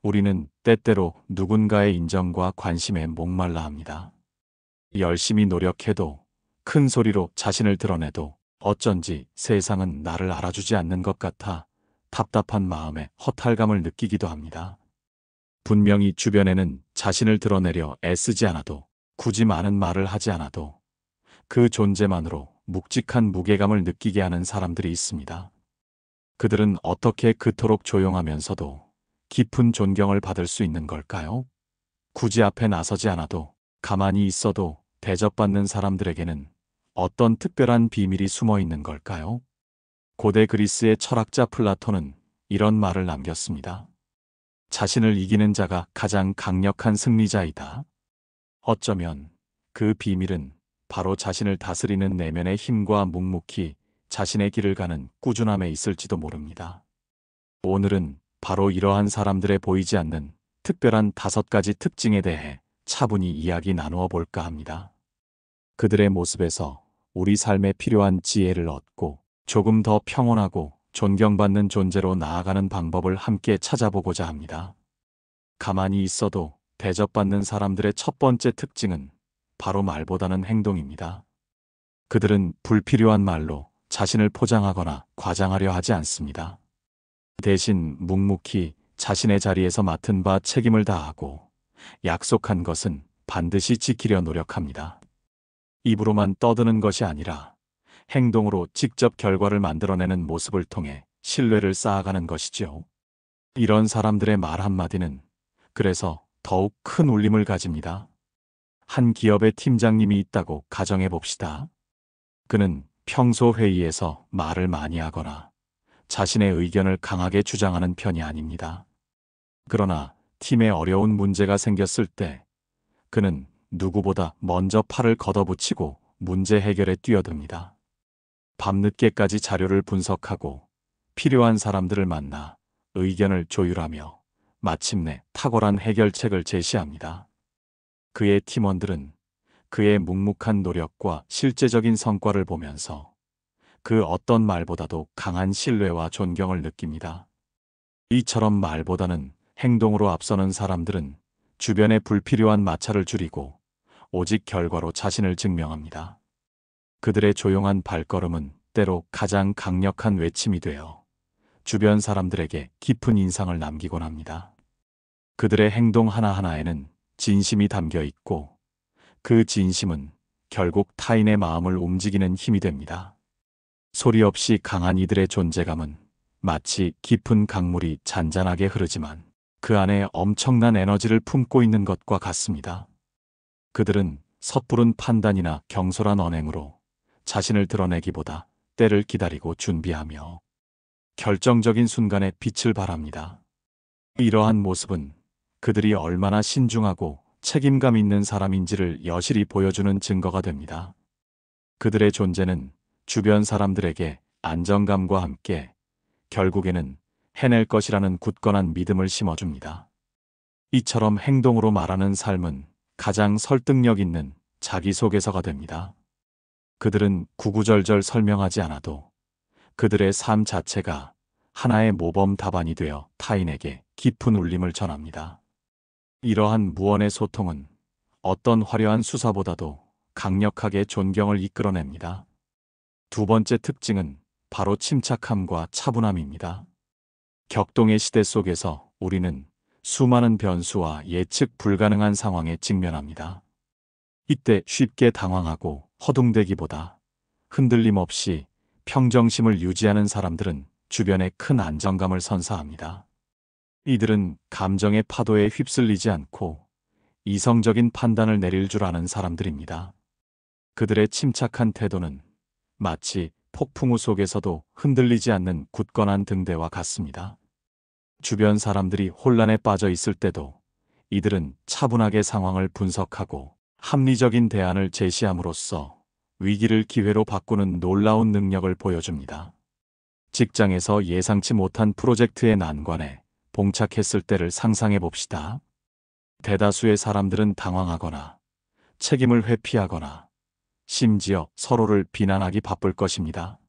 우리는 때때로 누군가의 인정과 관심에 목말라 합니다. 열심히 노력해도, 큰 소리로 자신을 드러내도 어쩐지 세상은 나를 알아주지 않는 것 같아 답답한 마음에 허탈감을 느끼기도 합니다. 분명히 주변에는 자신을 드러내려 애쓰지 않아도, 굳이 많은 말을 하지 않아도 그 존재만으로 묵직한 무게감을 느끼게 하는 사람들이 있습니다. 그들은 어떻게 그토록 조용하면서도 깊은 존경을 받을 수 있는 걸까요? 굳이 앞에 나서지 않아도, 가만히 있어도 대접받는 사람들에게는 어떤 특별한 비밀이 숨어 있는 걸까요? 고대 그리스의 철학자 플라톤은 이런 말을 남겼습니다. 자신을 이기는 자가 가장 강력한 승리자이다. 어쩌면 그 비밀은 바로 자신을 다스리는 내면의 힘과 묵묵히 자신의 길을 가는 꾸준함에 있을지도 모릅니다. 오늘은 바로 이러한 사람들의 보이지 않는 특별한 5가지 특징에 대해 차분히 이야기 나누어 볼까 합니다. 그들의 모습에서 우리 삶에 필요한 지혜를 얻고 조금 더 평온하고 존경받는 존재로 나아가는 방법을 함께 찾아보고자 합니다. 가만히 있어도 대접받는 사람들의 첫 번째 특징은 바로 말보다는 행동입니다. 그들은 불필요한 말로 자신을 포장하거나 과장하려 하지 않습니다. 대신 묵묵히 자신의 자리에서 맡은 바 책임을 다하고 약속한 것은 반드시 지키려 노력합니다. 입으로만 떠드는 것이 아니라 행동으로 직접 결과를 만들어내는 모습을 통해 신뢰를 쌓아가는 것이지요. 이런 사람들의 말 한마디는 그래서 더욱 큰 울림을 가집니다. 한 기업의 팀장님이 있다고 가정해 봅시다. 그는 평소 회의에서 말을 많이 하거나 자신의 의견을 강하게 주장하는 편이 아닙니다. 그러나 팀에 어려운 문제가 생겼을 때 그는 누구보다 먼저 팔을 걷어붙이고 문제 해결에 뛰어듭니다. 밤늦게까지 자료를 분석하고 필요한 사람들을 만나 의견을 조율하며 마침내 탁월한 해결책을 제시합니다. 그의 팀원들은 그의 묵묵한 노력과 실제적인 성과를 보면서 그 어떤 말보다도 강한 신뢰와 존경을 느낍니다. 이처럼 말보다는 행동으로 앞서는 사람들은 주변의 불필요한 마찰을 줄이고 오직 결과로 자신을 증명합니다. 그들의 조용한 발걸음은 때로 가장 강력한 외침이 되어 주변 사람들에게 깊은 인상을 남기곤 합니다. 그들의 행동 하나하나에는 진심이 담겨 있고 그 진심은 결국 타인의 마음을 움직이는 힘이 됩니다. 소리 없이 강한 이들의 존재감은 마치 깊은 강물이 잔잔하게 흐르지만 그 안에 엄청난 에너지를 품고 있는 것과 같습니다. 그들은 섣부른 판단이나 경솔한 언행으로 자신을 드러내기보다 때를 기다리고 준비하며 결정적인 순간에 빛을 발합니다. 이러한 모습은 그들이 얼마나 신중하고 책임감 있는 사람인지를 여실히 보여주는 증거가 됩니다. 그들의 존재는 주변 사람들에게 안정감과 함께 결국에는 해낼 것이라는 굳건한 믿음을 심어줍니다. 이처럼 행동으로 말하는 삶은 가장 설득력 있는 자기소개서가 됩니다. 그들은 구구절절 설명하지 않아도 그들의 삶 자체가 하나의 모범 답안이 되어 타인에게 깊은 울림을 전합니다. 이러한 무언의 소통은 어떤 화려한 수사보다도 강력하게 존경을 이끌어냅니다. 두 번째 특징은 바로 침착함과 차분함입니다. 격동의 시대 속에서 우리는 수많은 변수와 예측 불가능한 상황에 직면합니다. 이때 쉽게 당황하고 허둥대기보다 흔들림 없이 평정심을 유지하는 사람들은 주변에 큰 안정감을 선사합니다. 이들은 감정의 파도에 휩쓸리지 않고 이성적인 판단을 내릴 줄 아는 사람들입니다. 그들의 침착한 태도는 마치 폭풍우 속에서도 흔들리지 않는 굳건한 등대와 같습니다. 주변 사람들이 혼란에 빠져 있을 때도 이들은 차분하게 상황을 분석하고 합리적인 대안을 제시함으로써 위기를 기회로 바꾸는 놀라운 능력을 보여줍니다. 직장에서 예상치 못한 프로젝트의 난관에 봉착했을 때를 상상해 봅시다. 대다수의 사람들은 당황하거나 책임을 회피하거나 심지어 서로를 비난하기 바쁠 것입니다.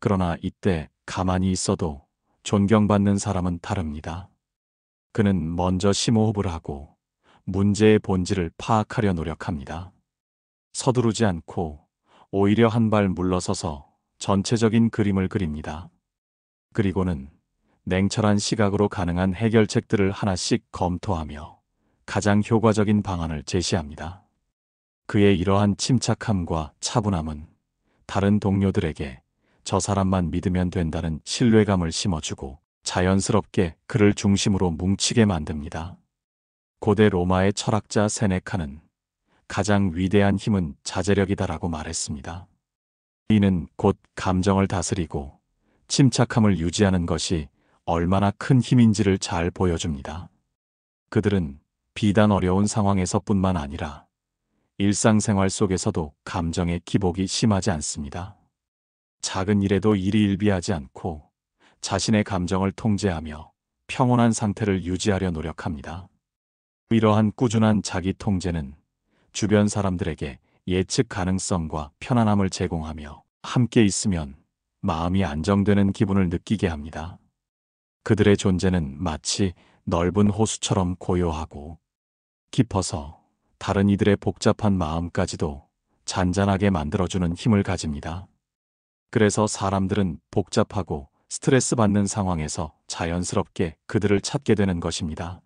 그러나 이때 가만히 있어도 존경받는 사람은 다릅니다. 그는 먼저 심호흡을 하고 문제의 본질을 파악하려 노력합니다. 서두르지 않고 오히려 한 발 물러서서 전체적인 그림을 그립니다. 그리고는 냉철한 시각으로 가능한 해결책들을 하나씩 검토하며 가장 효과적인 방안을 제시합니다. 그의 이러한 침착함과 차분함은 다른 동료들에게 저 사람만 믿으면 된다는 신뢰감을 심어주고 자연스럽게 그를 중심으로 뭉치게 만듭니다. 고대 로마의 철학자 세네카는 가장 위대한 힘은 자제력이다라고 말했습니다. 이는 곧 감정을 다스리고 침착함을 유지하는 것이 얼마나 큰 힘인지를 잘 보여줍니다. 그들은 비단 어려운 상황에서뿐만 아니라 일상생활 속에서도 감정의 기복이 심하지 않습니다. 작은 일에도 일희일비하지 않고 자신의 감정을 통제하며 평온한 상태를 유지하려 노력합니다. 이러한 꾸준한 자기 통제는 주변 사람들에게 예측 가능성과 편안함을 제공하며 함께 있으면 마음이 안정되는 기분을 느끼게 합니다. 그들의 존재는 마치 넓은 호수처럼 고요하고 깊어서 다른 이들의 복잡한 마음까지도 잔잔하게 만들어주는 힘을 가집니다. 그래서 사람들은 복잡하고 스트레스 받는 상황에서 자연스럽게 그들을 찾게 되는 것입니다.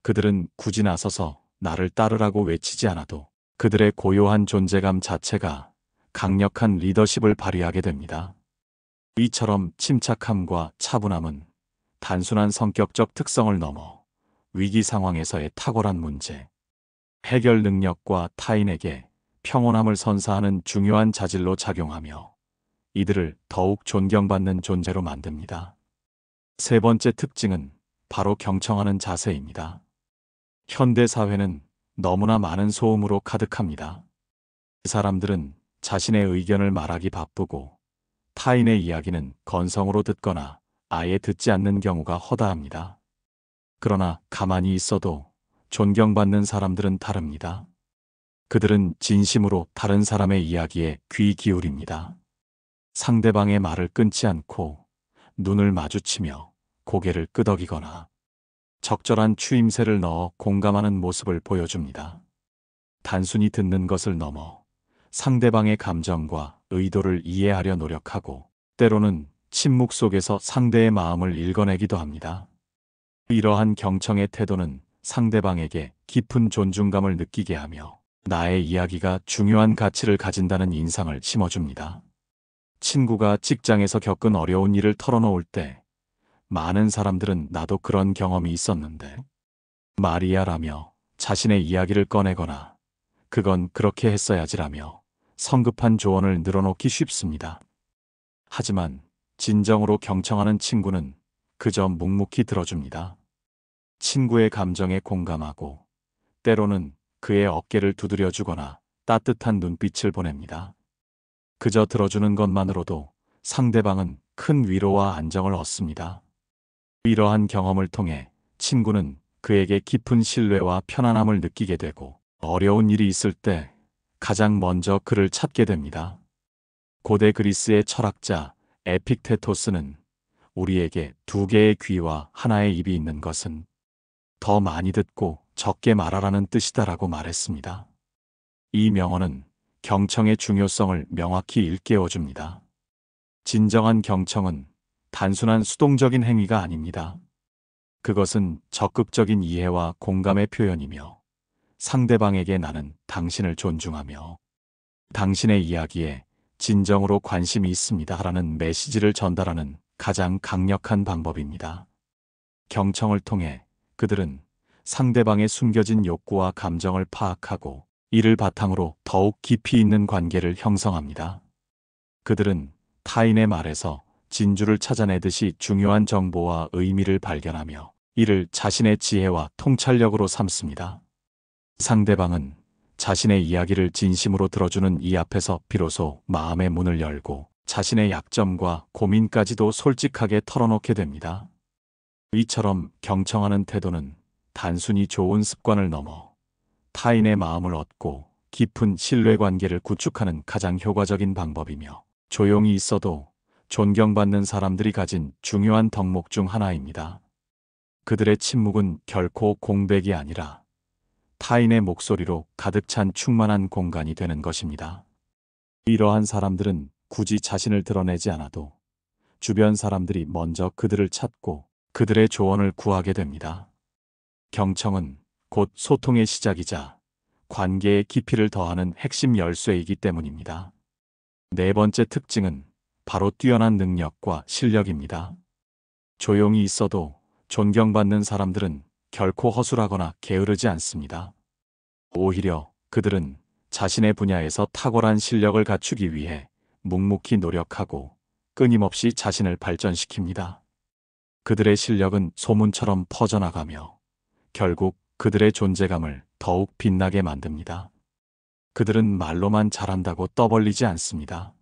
그들은 굳이 나서서 나를 따르라고 외치지 않아도 그들의 고요한 존재감 자체가 강력한 리더십을 발휘하게 됩니다. 이처럼 침착함과 차분함은 단순한 성격적 특성을 넘어 위기 상황에서의 탁월한 문제, 해결 능력과 타인에게 평온함을 선사하는 중요한 자질로 작용하며 이들을 더욱 존경받는 존재로 만듭니다. 세 번째 특징은 바로 경청하는 자세입니다. 현대 사회는 너무나 많은 소음으로 가득합니다. 사람들은 자신의 의견을 말하기 바쁘고 타인의 이야기는 건성으로 듣거나 아예 듣지 않는 경우가 허다합니다. 그러나 가만히 있어도 존경받는 사람들은 다릅니다. 그들은 진심으로 다른 사람의 이야기에 귀 기울입니다. 상대방의 말을 끊지 않고 눈을 마주치며 고개를 끄덕이거나 적절한 추임새를 넣어 공감하는 모습을 보여줍니다. 단순히 듣는 것을 넘어 상대방의 감정과 의도를 이해하려 노력하고 때로는 침묵 속에서 상대의 마음을 읽어내기도 합니다. 이러한 경청의 태도는 상대방에게 깊은 존중감을 느끼게 하며 나의 이야기가 중요한 가치를 가진다는 인상을 심어줍니다. 친구가 직장에서 겪은 어려운 일을 털어놓을 때 많은 사람들은 나도 그런 경험이 있었는데 말이야라며 자신의 이야기를 꺼내거나 그건 그렇게 했어야지라며 성급한 조언을 늘어놓기 쉽습니다. 하지만 진정으로 경청하는 친구는 그저 묵묵히 들어줍니다. 친구의 감정에 공감하고 때로는 그의 어깨를 두드려주거나 따뜻한 눈빛을 보냅니다. 그저 들어주는 것만으로도 상대방은 큰 위로와 안정을 얻습니다. 이러한 경험을 통해 친구는 그에게 깊은 신뢰와 편안함을 느끼게 되고 어려운 일이 있을 때 가장 먼저 그를 찾게 됩니다. 고대 그리스의 철학자 에픽테토스는 우리에게 두 개의 귀와 하나의 입이 있는 것은 더 많이 듣고 적게 말하라는 뜻이다라고 말했습니다. 이 명언은 경청의 중요성을 명확히 일깨워줍니다. 진정한 경청은 단순한 수동적인 행위가 아닙니다. 그것은 적극적인 이해와 공감의 표현이며 상대방에게 나는 당신을 존중하며 당신의 이야기에 진정으로 관심이 있습니다라는 메시지를 전달하는 가장 강력한 방법입니다. 경청을 통해 그들은 상대방의 숨겨진 욕구와 감정을 파악하고 이를 바탕으로 더욱 깊이 있는 관계를 형성합니다. 그들은 타인의 말에서 진주를 찾아내듯이 중요한 정보와 의미를 발견하며 이를 자신의 지혜와 통찰력으로 삼습니다. 상대방은 자신의 이야기를 진심으로 들어주는 이 앞에서 비로소 마음의 문을 열고 자신의 약점과 고민까지도 솔직하게 털어놓게 됩니다. 이처럼 경청하는 태도는 단순히 좋은 습관을 넘어 타인의 마음을 얻고 깊은 신뢰관계를 구축하는 가장 효과적인 방법이며 조용히 있어도 존경받는 사람들이 가진 중요한 덕목 중 하나입니다. 그들의 침묵은 결코 공백이 아니라 타인의 목소리로 가득 찬 충만한 공간이 되는 것입니다. 이러한 사람들은 굳이 자신을 드러내지 않아도 주변 사람들이 먼저 그들을 찾고 그들의 조언을 구하게 됩니다. 경청은 곧 소통의 시작이자 관계의 깊이를 더하는 핵심 열쇠이기 때문입니다. 네 번째 특징은 바로 뛰어난 능력과 실력입니다. 조용히 있어도 존경받는 사람들은 결코 허술하거나 게으르지 않습니다. 오히려 그들은 자신의 분야에서 탁월한 실력을 갖추기 위해 묵묵히 노력하고 끊임없이 자신을 발전시킵니다. 그들의 실력은 소문처럼 퍼져나가며 결국 그들의 존재감을 더욱 빛나게 만듭니다. 그들은 말로만 잘한다고 떠벌리지 않습니다.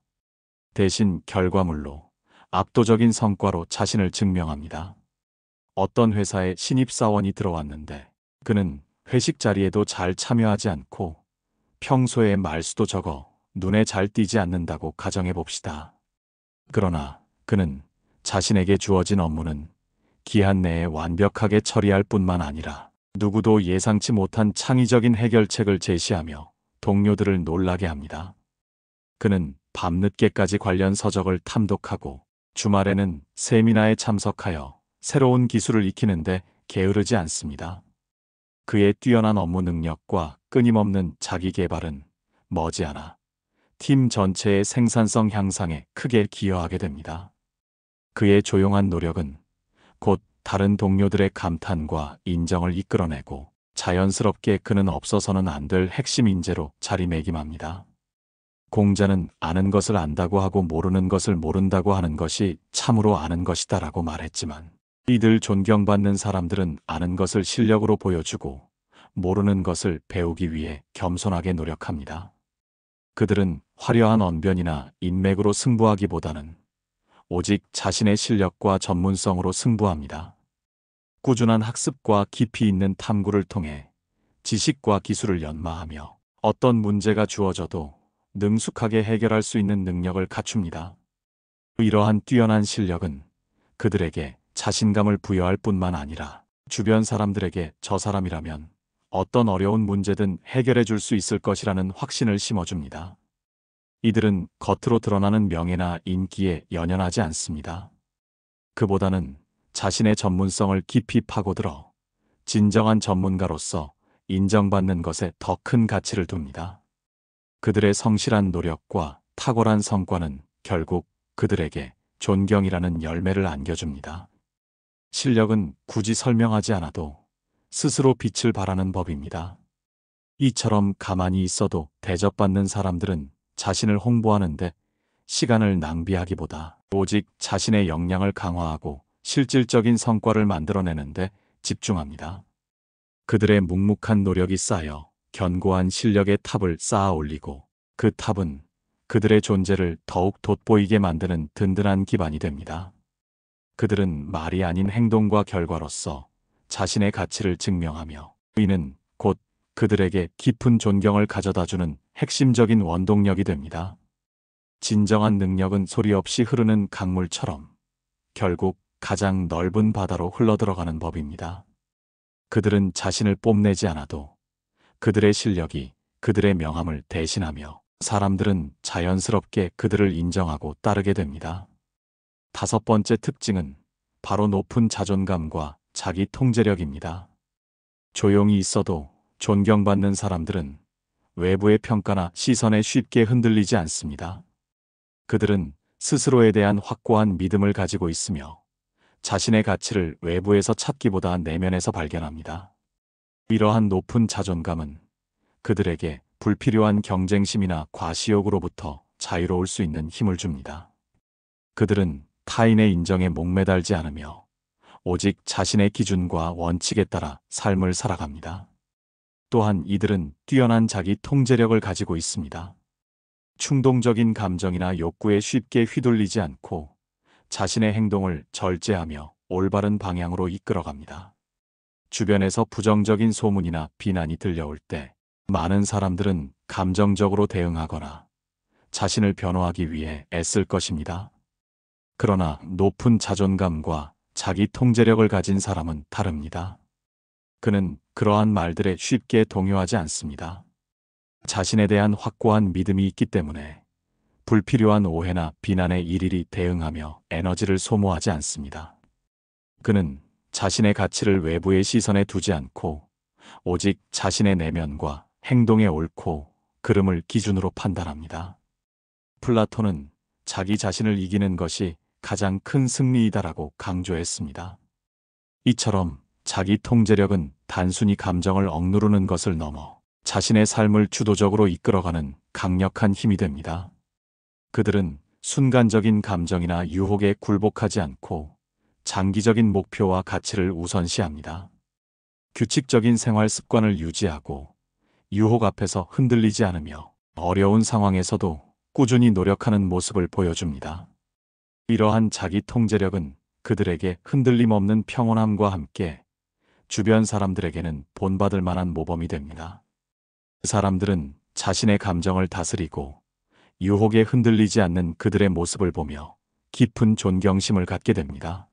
대신 결과물로 압도적인 성과로 자신을 증명합니다. 어떤 회사에 신입사원이 들어왔는데 그는 회식 자리에도 잘 참여하지 않고 평소에 말수도 적어 눈에 잘 띄지 않는다고 가정해 봅시다. 그러나 그는 자신에게 주어진 업무는 기한 내에 완벽하게 처리할 뿐만 아니라 누구도 예상치 못한 창의적인 해결책을 제시하며 동료들을 놀라게 합니다. 그는 밤늦게까지 관련 서적을 탐독하고 주말에는 세미나에 참석하여 새로운 기술을 익히는데 게으르지 않습니다. 그의 뛰어난 업무 능력과 끊임없는 자기 개발은 머지않아 팀 전체의 생산성 향상에 크게 기여하게 됩니다. 그의 조용한 노력은 곧 다른 동료들의 감탄과 인정을 이끌어내고 자연스럽게 그는 없어서는 안 될 핵심 인재로 자리매김합니다. 공자는 아는 것을 안다고 하고 모르는 것을 모른다고 하는 것이 참으로 아는 것이다라고 말했지만 이들 존경받는 사람들은 아는 것을 실력으로 보여주고 모르는 것을 배우기 위해 겸손하게 노력합니다. 그들은 화려한 언변이나 인맥으로 승부하기보다는 오직 자신의 실력과 전문성으로 승부합니다. 꾸준한 학습과 깊이 있는 탐구를 통해 지식과 기술을 연마하며 어떤 문제가 주어져도 능숙하게 해결할 수 있는 능력을 갖춥니다. 이러한 뛰어난 실력은 그들에게 자신감을 부여할 뿐만 아니라 주변 사람들에게 저 사람이라면 어떤 어려운 문제든 해결해 줄 수 있을 것이라는 확신을 심어줍니다. 이들은 겉으로 드러나는 명예나 인기에 연연하지 않습니다. 그보다는 자신의 전문성을 깊이 파고들어 진정한 전문가로서 인정받는 것에 더 큰 가치를 둡니다. 그들의 성실한 노력과 탁월한 성과는 결국 그들에게 존경이라는 열매를 안겨줍니다. 실력은 굳이 설명하지 않아도 스스로 빛을 발하는 법입니다. 이처럼 가만히 있어도 대접받는 사람들은 자신을 홍보하는데 시간을 낭비하기보다 오직 자신의 역량을 강화하고 실질적인 성과를 만들어내는데 집중합니다. 그들의 묵묵한 노력이 쌓여 견고한 실력의 탑을 쌓아 올리고 그 탑은 그들의 존재를 더욱 돋보이게 만드는 든든한 기반이 됩니다. 그들은 말이 아닌 행동과 결과로서 자신의 가치를 증명하며 이는 곧 그들에게 깊은 존경을 가져다주는 핵심적인 원동력이 됩니다. 진정한 능력은 소리 없이 흐르는 강물처럼 결국 가장 넓은 바다로 흘러들어가는 법입니다. 그들은 자신을 뽐내지 않아도 그들의 실력이 그들의 명함을 대신하며 사람들은 자연스럽게 그들을 인정하고 따르게 됩니다. 다섯 번째 특징은 바로 높은 자존감과 자기 통제력입니다. 조용히 있어도 존경받는 사람들은 외부의 평가나 시선에 쉽게 흔들리지 않습니다. 그들은 스스로에 대한 확고한 믿음을 가지고 있으며 자신의 가치를 외부에서 찾기보다 내면에서 발견합니다. 이러한 높은 자존감은 그들에게 불필요한 경쟁심이나 과시욕으로부터 자유로울 수 있는 힘을 줍니다. 그들은 타인의 인정에 목매달지 않으며 오직 자신의 기준과 원칙에 따라 삶을 살아갑니다. 또한 이들은 뛰어난 자기 통제력을 가지고 있습니다. 충동적인 감정이나 욕구에 쉽게 휘둘리지 않고 자신의 행동을 절제하며 올바른 방향으로 이끌어갑니다. 주변에서 부정적인 소문이나 비난이 들려올 때 많은 사람들은 감정적으로 대응하거나 자신을 변호하기 위해 애쓸 것입니다. 그러나 높은 자존감과 자기 통제력을 가진 사람은 다릅니다. 그는 그러한 말들에 쉽게 동요하지 않습니다. 자신에 대한 확고한 믿음이 있기 때문에 불필요한 오해나 비난에 일일이 대응하며 에너지를 소모하지 않습니다. 그는 자신의 가치를 외부의 시선에 두지 않고 오직 자신의 내면과 행동의 옳고 그름을 기준으로 판단합니다. 플라톤은 자기 자신을 이기는 것이 가장 큰 승리이다라고 강조했습니다. 이처럼 자기 통제력은 단순히 감정을 억누르는 것을 넘어 자신의 삶을 주도적으로 이끌어가는 강력한 힘이 됩니다. 그들은 순간적인 감정이나 유혹에 굴복하지 않고 장기적인 목표와 가치를 우선시합니다. 규칙적인 생활 습관을 유지하고 유혹 앞에서 흔들리지 않으며 어려운 상황에서도 꾸준히 노력하는 모습을 보여줍니다. 이러한 자기 통제력은 그들에게 흔들림 없는 평온함과 함께 주변 사람들에게는 본받을 만한 모범이 됩니다. 그 사람들은 자신의 감정을 다스리고 유혹에 흔들리지 않는 그들의 모습을 보며 깊은 존경심을 갖게 됩니다.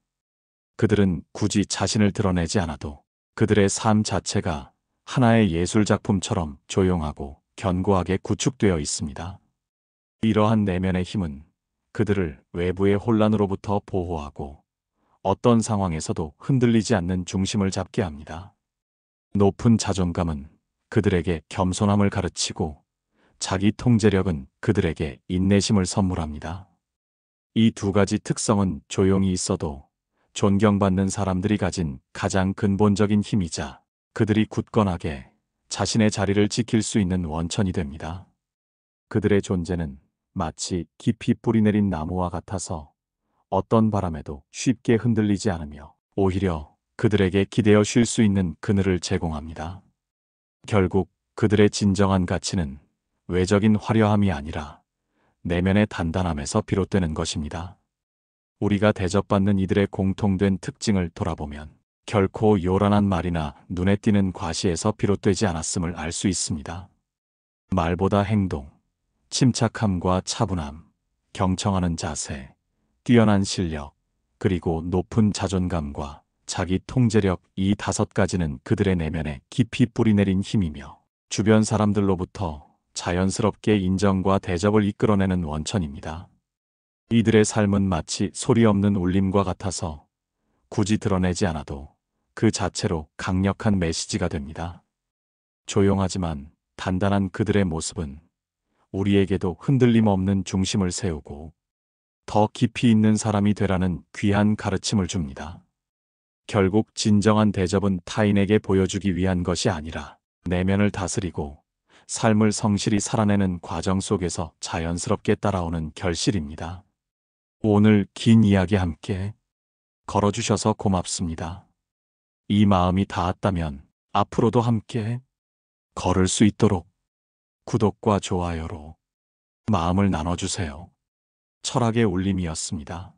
그들은 굳이 자신을 드러내지 않아도 그들의 삶 자체가 하나의 예술작품처럼 조용하고 견고하게 구축되어 있습니다. 이러한 내면의 힘은 그들을 외부의 혼란으로부터 보호하고 어떤 상황에서도 흔들리지 않는 중심을 잡게 합니다. 높은 자존감은 그들에게 겸손함을 가르치고 자기 통제력은 그들에게 인내심을 선물합니다. 이 두 가지 특성은 조용히 있어도 존경받는 사람들이 가진 가장 근본적인 힘이자 그들이 굳건하게 자신의 자리를 지킬 수 있는 원천이 됩니다. 그들의 존재는 마치 깊이 뿌리내린 나무와 같아서 어떤 바람에도 쉽게 흔들리지 않으며 오히려 그들에게 기대어 쉴 수 있는 그늘을 제공합니다. 결국 그들의 진정한 가치는 외적인 화려함이 아니라 내면의 단단함에서 비롯되는 것입니다. 우리가 대접받는 이들의 공통된 특징을 돌아보면 결코 요란한 말이나 눈에 띄는 과시에서 비롯되지 않았음을 알 수 있습니다. 말보다 행동, 침착함과 차분함, 경청하는 자세, 뛰어난 실력, 그리고 높은 자존감과 자기 통제력, 이 5가지는 그들의 내면에 깊이 뿌리내린 힘이며 주변 사람들로부터 자연스럽게 인정과 대접을 이끌어내는 원천입니다. 이들의 삶은 마치 소리 없는 울림과 같아서 굳이 드러내지 않아도 그 자체로 강력한 메시지가 됩니다. 조용하지만 단단한 그들의 모습은 우리에게도 흔들림 없는 중심을 세우고 더 깊이 있는 사람이 되라는 귀한 가르침을 줍니다. 결국 진정한 대접은 타인에게 보여주기 위한 것이 아니라 내면을 다스리고 삶을 성실히 살아내는 과정 속에서 자연스럽게 따라오는 결실입니다. 오늘 긴 이야기 함께 걸어주셔서 고맙습니다. 이 마음이 닿았다면 앞으로도 함께 걸을 수 있도록 구독과 좋아요로 마음을 나눠주세요. 철학의 울림이었습니다.